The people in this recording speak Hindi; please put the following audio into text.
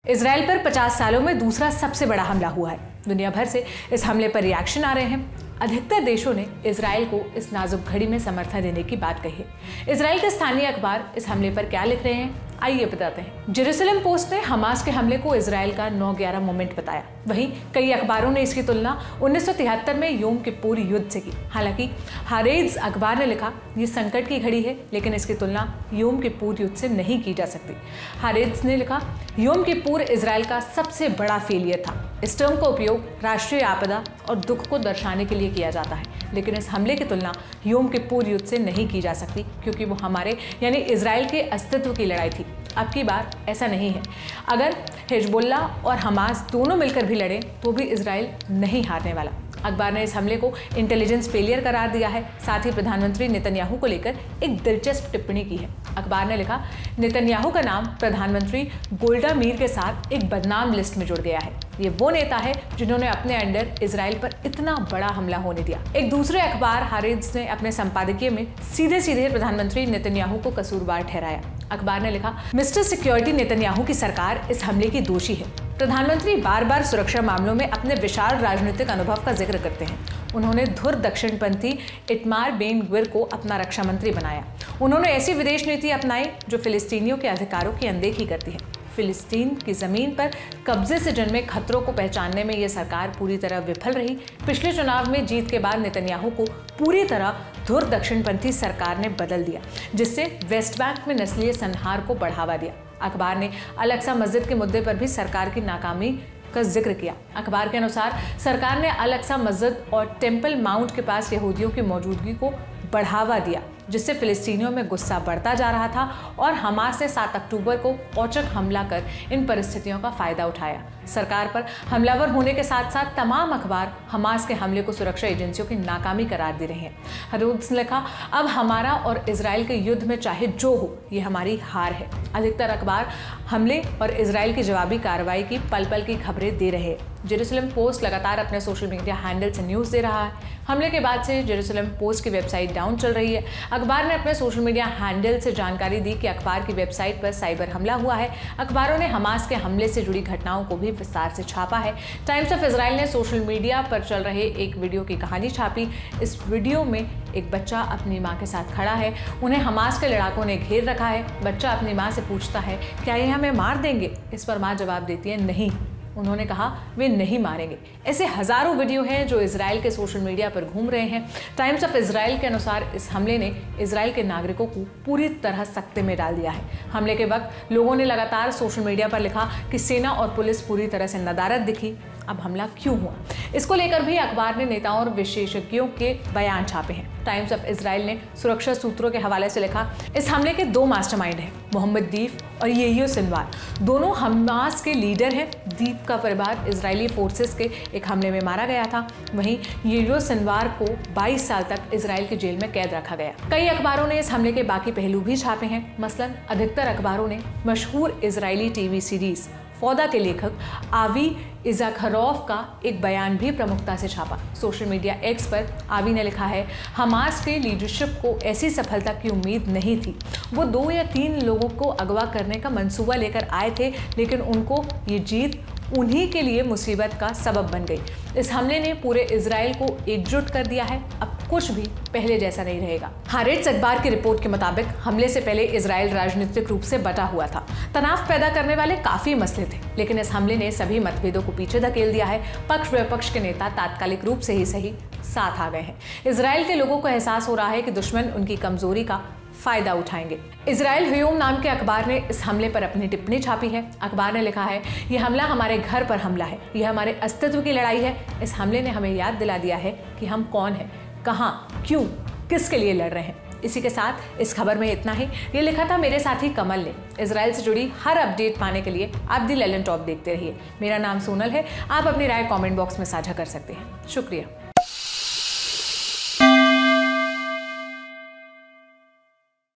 इजराइल पर 50 सालों में दूसरा सबसे बड़ा हमला हुआ है। दुनिया भर से इस हमले पर रिएक्शन आ रहे हैं। अधिकतर देशों ने इजराइल को इस नाजुक घड़ी में समर्थन देने की बात कही है। इजराइल के स्थानीय अखबार इस हमले पर क्या लिख रहे हैं, आइए बताते हैं। जेरूसलम पोस्ट ने हमास के हमले को इजराइल का 9/11 मोमेंट बताया। वहीं कई अखबारों ने इसकी तुलना 1973 में योम किप्पुर युद्ध से की। हालांकि हारेट्ज अखबार ने लिखा, ये संकट की घड़ी है, लेकिन इसकी तुलना योम किप्पुर युद्ध से नहीं की जा सकती। हारेट्ज ने लिखा, योम किप्पुर इजराइल का सबसे बड़ा फेलियर था। इस टर्म का उपयोग राष्ट्रीय आपदा और दुख को दर्शाने के लिए किया जाता है, लेकिन इस हमले की तुलना योम किप्पुर युद्ध से नहीं की जा सकती, क्योंकि वो हमारे यानी इजराइल के अस्तित्व की लड़ाई थी। अब की बार ऐसा नहीं है। अगर हिजबुल्लाह और हमास दोनों मिलकर भी लड़े तो भी इजराइल नहीं हारने वाला। अखबार ने इस हमले को इंटेलिजेंस फेलियर करार दिया है। साथ ही प्रधानमंत्री नेतन्याहू को लेकर एक दिलचस्प टिप्पणी की है। अखबार ने लिखा, नेतन्याहू का नाम प्रधानमंत्री गोल्डा मीर के साथ एक बदनाम लिस्ट में जुड़ गया है। ये वो नेता है जिन्होंने अपने अंडर इजराइल पर इतना बड़ा हमला होने दिया। एक दूसरे अखबार हारेट्ज ने अपने संपादकीय में सीधे सीधे प्रधानमंत्री नेतन्याहू को कसूरवार ठहराया। अखबार ने लिखा, मिस्टर सिक्योरिटी नेतन्याहू की सरकार इस हमले की दोषी है। प्रधानमंत्री बार बार सुरक्षा मामलों में अपने विशाल राजनीतिक अनुभव का जिक्र करते हैं। उन्होंने धुर दक्षिणपंथी इतमार बेन ग्विर को अपना रक्षा मंत्री बनाया। उन्होंने ऐसी विदेश नीति अपनाई जो फिलिस्तीनियों के अधिकारों की अनदेखी करती है। फिलिस्तीन की जमीन पर कब्जे से जन्मे खतरों को पहचानने में यह सरकार पूरी तरह विफल रही। पिछले चुनाव में जीत के बाद नेतन्याहू को पूरी तरह धुर दक्षिणपंथी सरकार ने बदल दिया, जिससे वेस्ट बैंक में नस्लीय संहार को बढ़ावा दिया। अखबार ने अल-अक्सा मस्जिद के मुद्दे पर भी सरकार की नाकामी का जिक्र किया। अखबार के अनुसार सरकार ने अल-अक्सा मस्जिद और टेम्पल माउंट के पास यहूदियों की मौजूदगी को बढ़ावा दिया, जिससे फिलिस्तीनियों में गुस्सा बढ़ता जा रहा था और हमास ने 7 अक्टूबर को औचक हमला कर इन परिस्थितियों का फायदा उठाया। सरकार पर हमलावर होने के साथ साथ तमाम अखबार हमास के हमले को सुरक्षा एजेंसियों की नाकामी करार दे रहे हैं। हारेट्ज ने लिखा, अब हमारा और इजराइल के युद्ध में चाहे जो हो, ये हमारी हार है। अधिकतर अखबार हमले और इजराइल की जवाबी कार्रवाई की पल पल की खबरें दे रहे हैं। जेरूसलम पोस्ट लगातार अपने सोशल मीडिया हैंडल से न्यूज़ दे रहा है। हमले के बाद से जेरूसलम पोस्ट की वेबसाइट डाउन चल रही है। अखबार ने अपने सोशल मीडिया हैंडल से जानकारी दी कि अखबार की वेबसाइट पर साइबर हमला हुआ है। अखबारों ने हमास के हमले से जुड़ी घटनाओं को भी विस्तार से छापा है। टाइम्स ऑफ इजराइल ने सोशल मीडिया पर चल रहे एक वीडियो की कहानी छापी। इस वीडियो में एक बच्चा अपनी माँ के साथ खड़ा है। उन्हें हमास के लड़ाकों ने घेर रखा है। बच्चा अपनी माँ से पूछता है, क्या ये हमें मार देंगे? इस पर माँ जवाब देती है, नहीं। उन्होंने कहा, वे नहीं मारेंगे। ऐसे हजारों वीडियो हैं जो इजराइल के सोशल मीडिया पर घूम रहे हैं। टाइम्स ऑफ इजराइल के अनुसार इस हमले ने इजराइल के नागरिकों को पूरी तरह सकते में डाल दिया है। हमले के वक्त लोगों ने लगातार सोशल मीडिया पर लिखा कि सेना और पुलिस पूरी तरह से नदारद दिखी। अब हमला क्यों हुआ, इसको लेकर भी अखबार ने नेताओं और विशेषज्ञों के बयान छापे हैं। टाइम्स ऑफ इजराइल ने सुरक्षा सूत्रों के हवाले से लिखा, इस हमले के 2 मास्टरमाइंड हैं, मोहम्मद दीफ और येहियो सिनवार। दोनों हमास के लीडर हैं। दीफ का परिवार इजरायली फोर्सेस के एक हमले में मारा गया था। वहीं येहियो सिनवार को 22 साल तक इजराइल की जेल में कैद रखा गया। कई अखबारों ने इस हमले के बाकी पहलू भी छापे हैं। मसलन अधिकतर अखबारों ने मशहूर इजरायली टीवी सीरीज फौदा के लेखक आवी इज़ाखरोव का एक बयान भी प्रमुखता से छापा। सोशल मीडिया एक्स पर आवी ने लिखा है, हमास के लीडरशिप को ऐसी सफलता की उम्मीद नहीं थी। वो 2 या 3 लोगों को अगवा करने का मंसूबा लेकर आए थे, लेकिन उनको ये जीत उन्हीं के लिए मुसीबत का सबब बन गई। इस हमले ने पूरे इजराइल को एकजुट कर दिया है। अब कुछ भी पहले जैसा नहीं रहेगा। हारेट्ज अखबार की रिपोर्ट के मुताबिक हमले से पहले इजराइल राजनीतिक रूप से बटा हुआ था। तनाव पैदा करने वाले काफी मसले थे, लेकिन इस हमले ने सभी मतभेदों को पीछे धकेल दिया है। पक्ष विपक्ष के नेता तात्कालिक रूप से ही सही साथ आ गए हैं। इजराइल के लोगों को एहसास हो रहा है कि दुश्मन उनकी कमजोरी का फायदा उठाएंगे। इजराइल हयोम नाम के अखबार ने इस हमले पर अपनी टिप्पणी छापी है। अखबार ने लिखा है, यह हमला हमारे घर पर हमला है, यह हमारे अस्तित्व की लड़ाई है। इस हमले ने हमें याद दिला दिया है कि हम कौन हैं, कहां, क्यों, किसके लिए लड़ रहे हैं। इसी के साथ इस खबर में इतना ही। ये लिखा था मेरे साथी कमल ने। इजराइल से जुड़ी हर अपडेट पाने के लिए आप दी ललन टॉप देखते रहिए। मेरा नाम सोनल है। आप अपनी राय कमेंट बॉक्स में साझा कर सकते हैं। शुक्रिया।